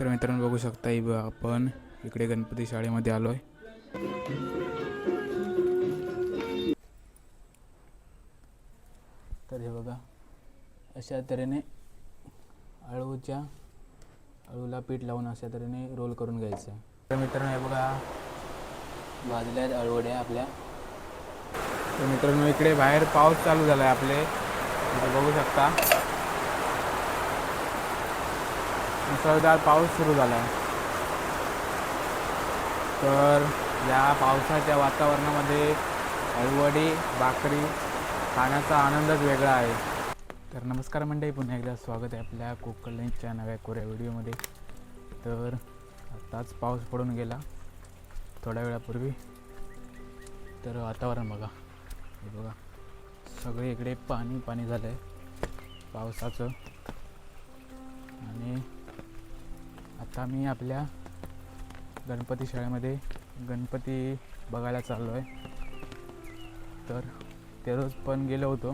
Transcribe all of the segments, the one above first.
तर मित्रांनो बघू शकता आपण इकडे गणपती शाळेमध्ये आलो आहे. तर हे बघा अशा तऱ्हेने अळूला पीठ लावून अशा तऱ्हेने रोल करून घ्यायचं. तर मित्रांनो हे बघा भाजल्या आहेत अळूवड्या आपल्या. तर मित्रांनो इकडे बाहेर पाऊस चालू झाला आहे आपले, बघू शकता मुसळधार पाऊस सुरू झाला आहे. तर या पावसाच्या वातावरणामध्ये अळूवडी भाकरी खाण्याचा आनंदच वेगळा आहे. तर नमस्कार मंडळी, पुन्हा एकदा स्वागत आहे आपल्या कोकण लंचच्या नव्या कोऱ्या व्हिडिओमध्ये. तर आत्ताच पाऊस पडून गेला थोड्या वेळापूर्वी. तर वातावरण बघा, हे बघा सगळे इकडे पाणी पाणी झालं आहे पावसाचं. आणि आता मी आपल्या गणपती शाळेमध्ये गणपती बघायला चाललो आहे. तर ते रोज पण गेलो होतो,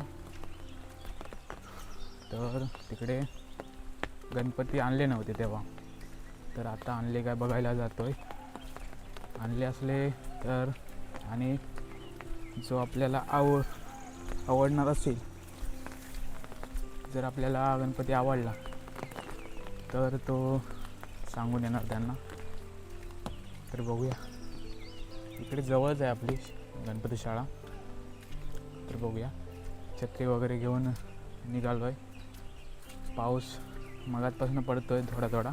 तर तिकडे गणपती आणले नव्हते तेव्हा. तर आता आणले काय बघायला जातोय. आणले असले तर, आणि जो आपल्याला आवडणार असेल, जर आपल्याला गणपती आवडला तर तो सांगून येणार त्यांना. तर बघूया, इकडे जवळच आहे आपली गणपती शाळा. तर बघूया, छत्री वगैरे घेऊन निघालो आहे. पाऊस मगातपासून पडतोय थोडा थोडा,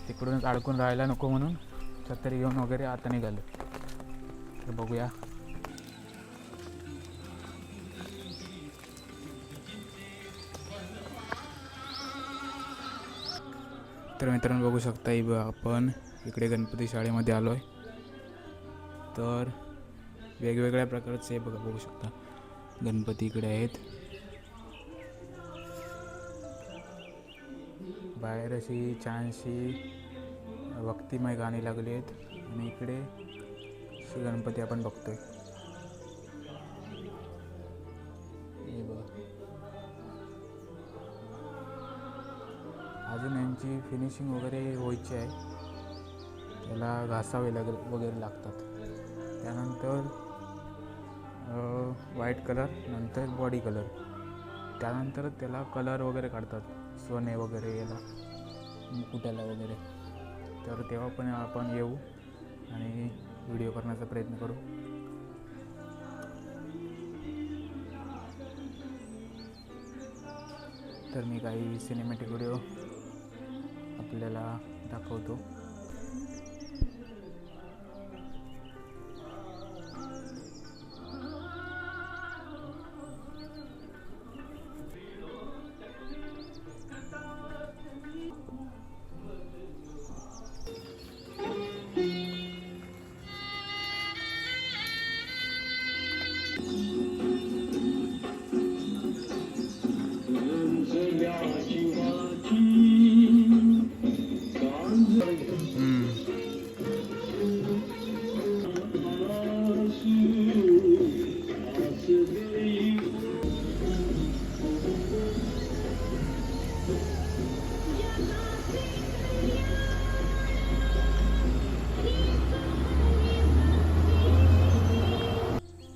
तिकडूनच अडकून राहायला नको म्हणून छत्री घेऊन वगैरे आता निघालो. तर बघूया. तर मित्रांनो बघू शकता आपण इकडे गणपती शाळेमध्ये आलो आहे. तर वेगवेगळ्या प्रकारचे बघू शकता गणपती इकडे आहेत. बाहेर अशी छानशी भक्तिमय गाणी लागली आहेत आणि इकडे अशी गणपती आपण बघतोय. हे बघा, अजून यांची फिनिशिंग वगैरे व्हायची आहे, त्याला घासावे वगैरे लागतात. त्यानंतर व्हाईट कलर, नंतर बॉडी कलर, त्यानंतर त्याला कलर वगैरे काढतात, सोने वगैरे याला मुकुटाला वगैरे. तर तेव्हा पण आपण येऊ आणि व्हिडिओ करण्याचा प्रयत्न करू. तर मी काही सिनेमॅटिक व्हिडिओ आपल्याला दाखवतो.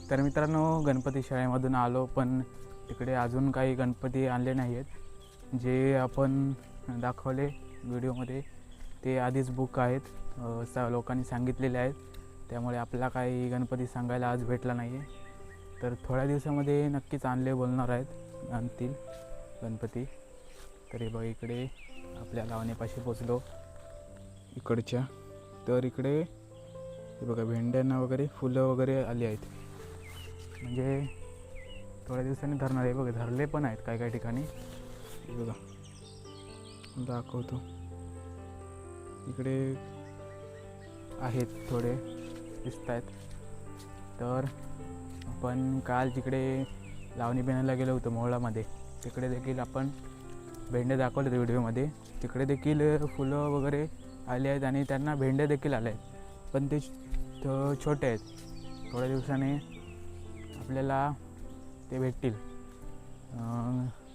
तर मित्रांनो गणपती शाळेमधून आलो, पण तिकडे अजून काही गणपती आणले नाही आहेत. जे आपण दाखवले व्हिडिओमध्ये ते आधीच बुक आहेत, लोकांनी सांगितलेले आहेत. त्यामुळे आपला काही गणपती सांगायला आज भेटला नाही आहे. तर थोड्या दिवसामध्ये नक्कीच बोलणार आहेत, आणतील गणपती. तरी बघ इकडे आपल्या लावण्यापाशी पोचलो इकडच्या. तर इकडे हे बघा भेंड्यांना वगैरे फुलं वगैरे आली आहेत, म्हणजे थोड्या दिवसांनी धरणार आहे. बघा धरले पण आहेत काही काही ठिकाणी, बघा दाखवतो. इकडे आहेत, थोडे दिसत आहेत. तर आपण काल जिकडे लावणी बेणायला गेलो होतो मोहळामध्ये, तिकडे देखील आपण भेंडे दाखवले होते व्हिडिओमध्ये. तिकडे देखील फुलं वगैरे आले आहेत आणि त्यांना भेंडे देखील आले आहेत, पण ते छोटे आहेत. थोड्या दिवसाने आपल्याला ते भेटतील.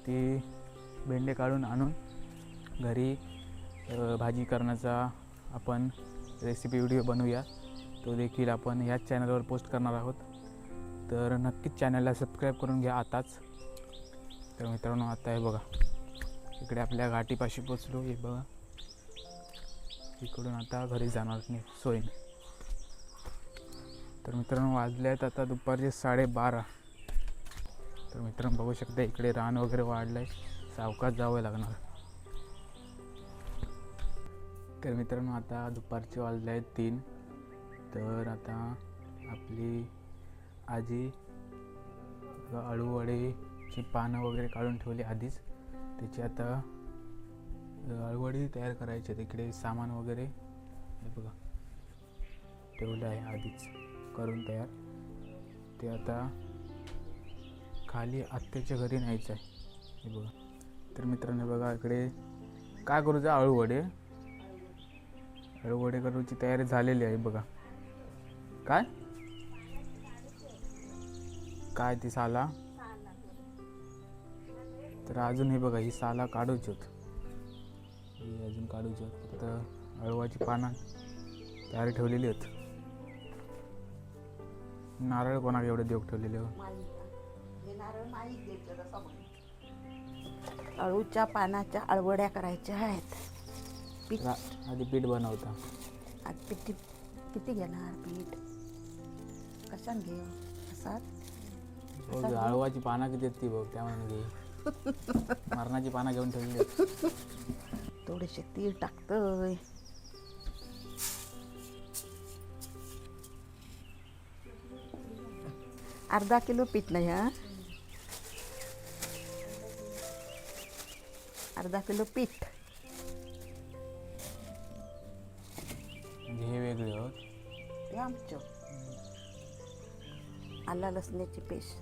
ती भेंडे काढून आणून घरी भाजी करण्याचा आपण रेसिपी व्हिडिओ बनवूया. तो देखील आपण ह्याच चॅनलवर पोस्ट करणार आहोत. तर नक्कीच चॅनलला सबस्क्राईब करून घ्या आताच. तर मित्रांनो आता हे बघा इकडे आपल्या घाटीपाशी पोचलो. हे बघा इकडून आता घरी जाणार नाही सोयीने. तर मित्रांनो वाजले आहेत आता दुपारचे 12:30. तर मित्रांनो बघू शकता इकडे रान वगैरे वाढलं आहे. सावकाश जावं लागणार. तर मित्रांनो आता दुपारचे वाजले आहेत 3. तर आता आपली आजी अळूवडीची पानं वगैरे काढून ठेवली आधीच. त्याची आता अळूवडी तयार करायची. तिकडे सामान वगैरे हे बघा ठेवलं आहे आधीच करून तयार. ते आता खाली आत्याच्या घरी न्यायचं आहे. हे बघा. तर मित्रांनो बघा इकडे काय करूचं अळूवडे करूची तयारी झालेली आहे बघा. काय काय ती साला. तर अजून हे बघा ही साला काढूची होत. ही अजून काढूची होत. फक्त अळूवाची पानं तयारी ठेवलेली आहेत. नारळ कोणाला एवढे देऊ ठेवलेले हो. अळूच्या पानाच्या अळवड्या करायच्या आहेत. पीठ आधी पीठ बनवता. आज पीठ किती घेणार पीठ कशाने घेऊ असाच अळूवाची पानं किती आहेत ती बघ त्यामुळे घे. मरणाची पानं घेऊन ठेवलेली आहेत. थोडेसे तीळ टाकतोय. अर्धा किलो पीठ नाही हा. अर्धा किलो पीठ. म्हणजे हे वेगळे होत. हे आमचं आला लसण्याची पेस्ट.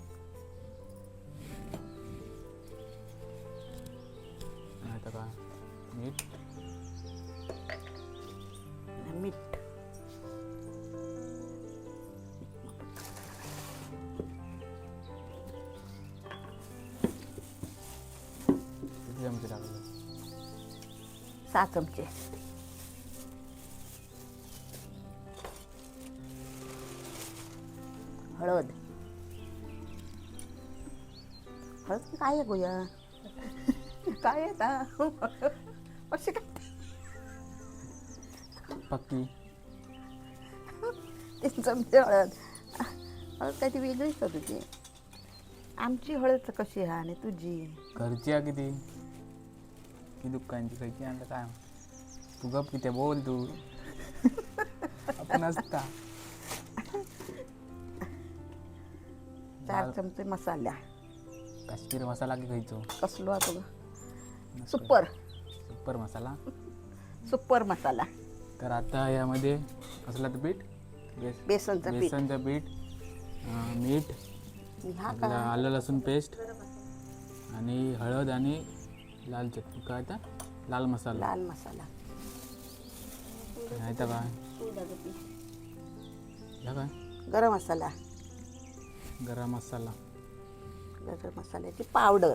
आता काय मीठ मीठ किती चमचे टाकले. 6 चमचे. हळद हळद काय आहे गोया काय आहे असे काय पक्की 3 चमचे हळद. हळद काय ती वेगळीच का तुझी. आमची हळद कशी आहे आणि तुझी घरची आहे किती की दुकानची खायची आणलं काय. तू गप किती बोल तू. आपण असता 4 चमचे मसाला. काश्मीर मसाला की खायचो. कसलो आहे तुला सुपर सुपर मसाला. सुपर मसाला. तर आता यामध्ये कसलं पीठ बेसनचं पीठ. बेसनचं पीठ मीठ हा आपलं का आलं लसूण पेस्ट आणि हळद आणि लाल चटणी काय आता लाल मसाला. लाल मसाला. नाही तर काय ह्या काय गरम मसाला. गरम मसाला. गरम मसाल्याची पावडर.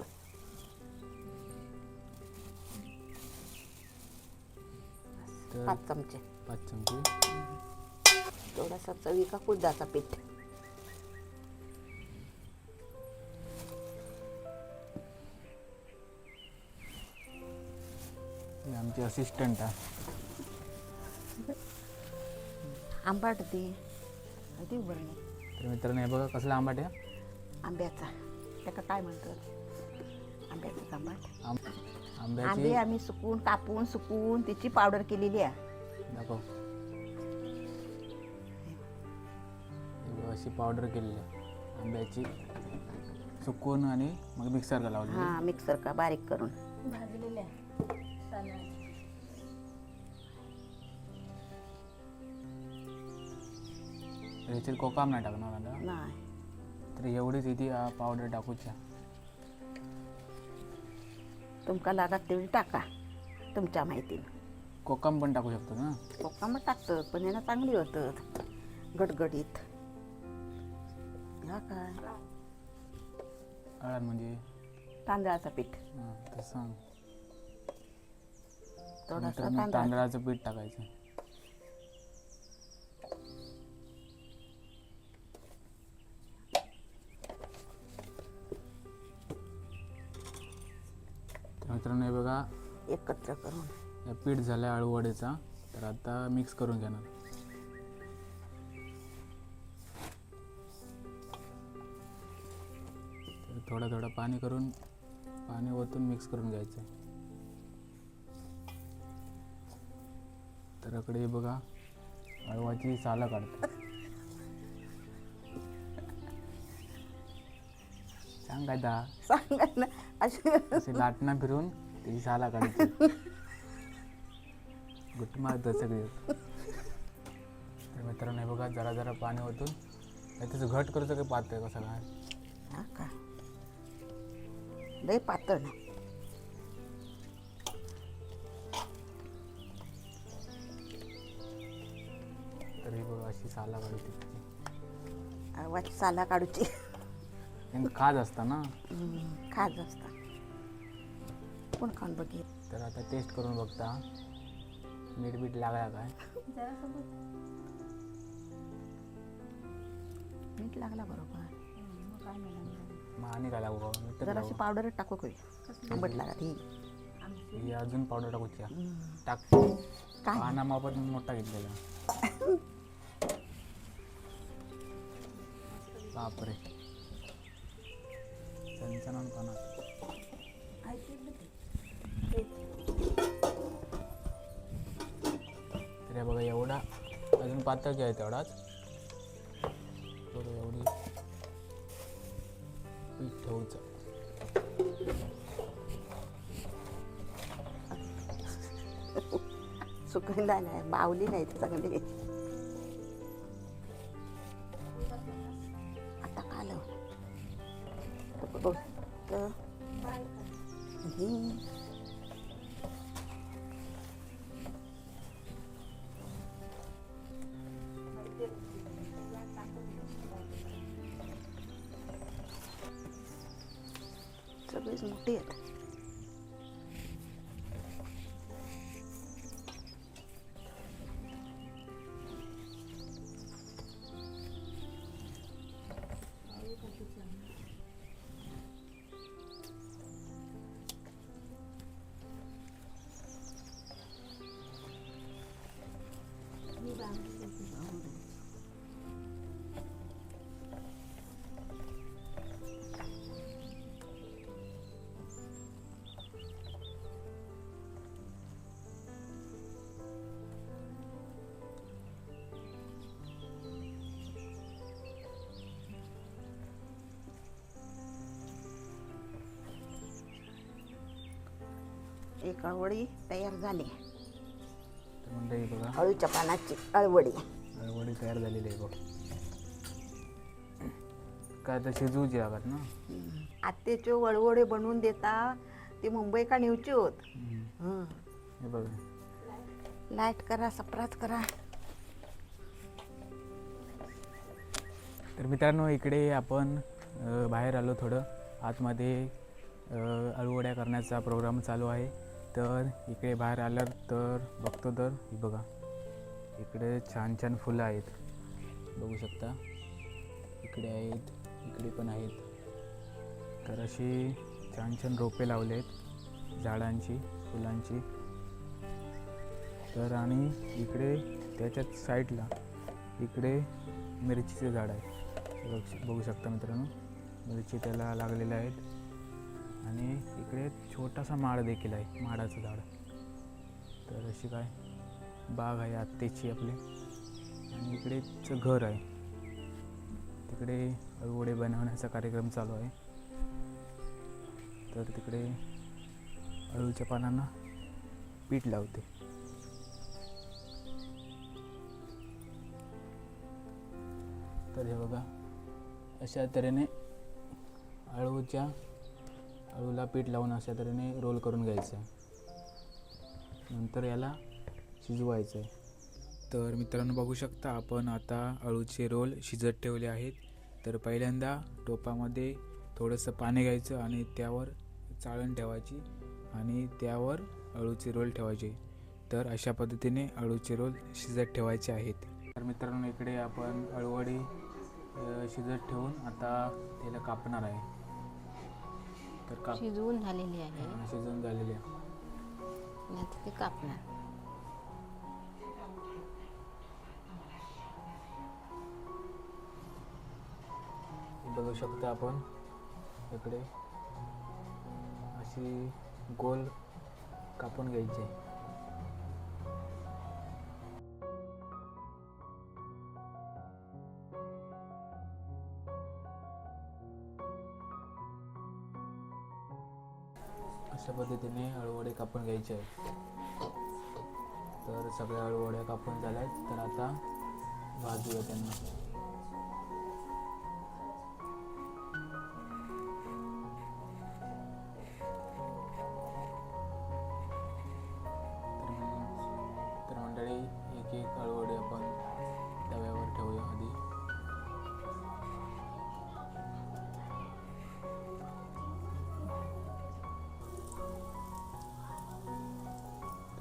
तर 5 चमचे. 5 चमचे. थोडासा चवी का कुळदाचा पीठ. ही आमची असिस्टंट आहे. आंबाट ती ती उभं तर मित्रांनो हे बघा कसला आंबाट आहे. आंब्याचा त्याका काय म्हणतात आंब्याचा आंबाट. आंब्याची आंबे आम्ही कापून सुकून त्याची पावडर केलेली आहे. दाखव. अशी पावडर केलेली आहे आंब्याची सुकून आणि मग मिक्सरला लावली. हा मिक्सर का बारीक करून भाजलेल्या ह्याच्यात कोकाम नाही टाकणार आता. नाही. तर एवढीच इथे पावडर टाकूच्या. तुमका लागत तेवढी टाका तुमच्या माहितीनं. कोकम पण टाकू शकतो ना. कोकम टाकतात पण यांना चांगली होतात गडगडीत. ह्या काय हळद म्हणजे तांदळाचं पीठ. तसं थोडासा नंतर मग तांदळाचा. तांदळाचं पीठ टाकायचं. तर मित्रांनो हे बघा, एकत्र करून या पीठ झालं आहे अळूवड्याचा. तर आता मिक्स करून घेणार. तर थोडं थोडं पाणी ओतून मिक्स करून घ्यायचं आहे. तर इकडे हे बघा, अळवाची सालं काढतो. सांग काय दा, सांगा ना अशी असे लाटणं फिरून त्याची साला काढायची. गुट मारतं सगळे. तर मित्रांनो हे बघा, जरा जरा पाणी ओतून त्याचं घट करतो की पातळ कसं काय. हा का लय पातळ ना. तर हे बघा, अशी साला काढते. अळवाची साला काढूची. खाज असता ना. खाज असता. कोण खाऊन बघेल. तर आता टेस्ट करून बघता मीठ बीठ लागला काय. मीठ लागला बरोबर. मग आणि काय लागू मीठ जराशी पावडर टाकू काही आंबट लागत ही. ही अजून पावडर टाकूच्या. टाक. काय पाना मापत मोठा घेतलेला. बापरे, चणचणून पाना. तर हे बघा, एवढा अजून पातळ आहे तेवढाच. थोडं एवढी पीठ ठेवूचं. सुकंद नाही बावली नाही चांगली. आता काल सगळीच मोठी आहेत. एक अळवडी तयार झाली. तर म्हणजे हे बघा, अळूच्या पानाची अळवडी. वडी तयार झालेली आहे बघ. काय तर शिजवूची लागत ना. आत्याचे वळवडे बनवून देता ते मुंबई का नेवचे होत. हे बघा, लाईट करा, सप्रात करा. तर मित्रांनो इकडे आपण बाहेर आलो थोडं आतमध्ये. अळूवड्या करण्याचा प्रोग्राम चालू आहे. तर इकडे बाहेर आलं तर बघतो तर हे बघा, इकडे छान छान फुलं आहेत बघू शकता. इकडे आहेत, इकडे पण आहेत. तर अशी छान छान रोपे लावले आहेत झाडांची, फुलांची. तर आणि इकडे त्याच्याच साईडला इकडे मिरचीचे झाड आहे. बघू शकता मित्रांनो, मिरची त्याला लागलेल्या आहेत. आणि इकडे छोटासा माड देखील आहे, माडाचं झाड. तर अशी काय बाग आहे आत्याची आपली. आणि इकडेच घर आहे. तिकडे अळूवडे बनवण्याचा कार्यक्रम चालू आहे. तर तिकडे अळूच्या पानांना पीठ लावते. तर हे बघा, अशा तऱ्हेने अळूला पीठ लावून अशा तऱ्हेने रोल करून घ्यायचं आहे. नंतर याला शिजवायचं आहे. तर मित्रांनो बघू शकता, आपण आता अळूचे रोल शिजत ठेवले आहेत. तर पहिल्यांदा टोपामध्ये थोडंसं पाणी घ्यायचं आणि त्यावर चाळण ठेवायची आणि त्यावर अळूचे रोल ठेवायचे. तर अशा पद्धतीने अळूचे रोल शिजत ठेवायचे आहेत. तर मित्रांनो इकडे आपण अळूवडी शिजत ठेवून आता त्याला कापणार आहे. तर शिजवून झालेली आहे शिजवून झालेली आहे. आणि आता ते कापणार. बघू शकता आपण इकडे अशी गोल कापून घ्यायची. अशा पद्धतीने अळूवडे कापून घ्यायचे आहेत. तर सगळ्या अळूवड्या कापून झाल्या आहेत. तर आता भाजूया त्यांना. तर मंडळी एक एक अळूवडे आपण तव्यावर ठेवूया आधी.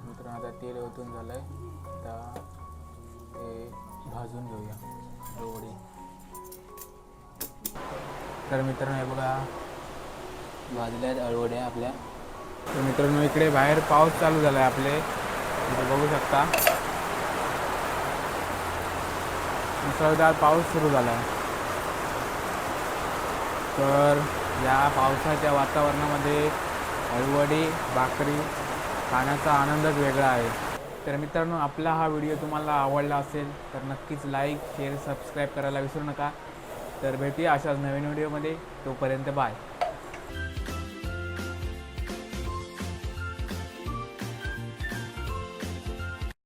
मित्रांनो आता तेल ओतून झालंय. आता ते भाजून घेऊया अळूवडी. तर मित्रांनो हे बघा भाजल्या आहेत अळूवड्या आपल्या. तर मित्रांनो इकडे बाहेर पाऊस चालू झाला आहे आपले, इथे बघू शकता. मुसळधार पाऊस सुरू झाला आहे. तर या पावसाच्या वातावरणामध्ये अळूवडी भाकरी खाण्याचा आनंदच वेगळा आहे. तर मित्रांनो आपला हा व्हिडिओ तुम्हाला आवडला असेल तर नक्कीच लाईक शेअर सबस्क्राईब करायला विसरू नका. तर भेटूया अशाच नवीन व्हिडिओमध्ये. तोपर्यंत बाय.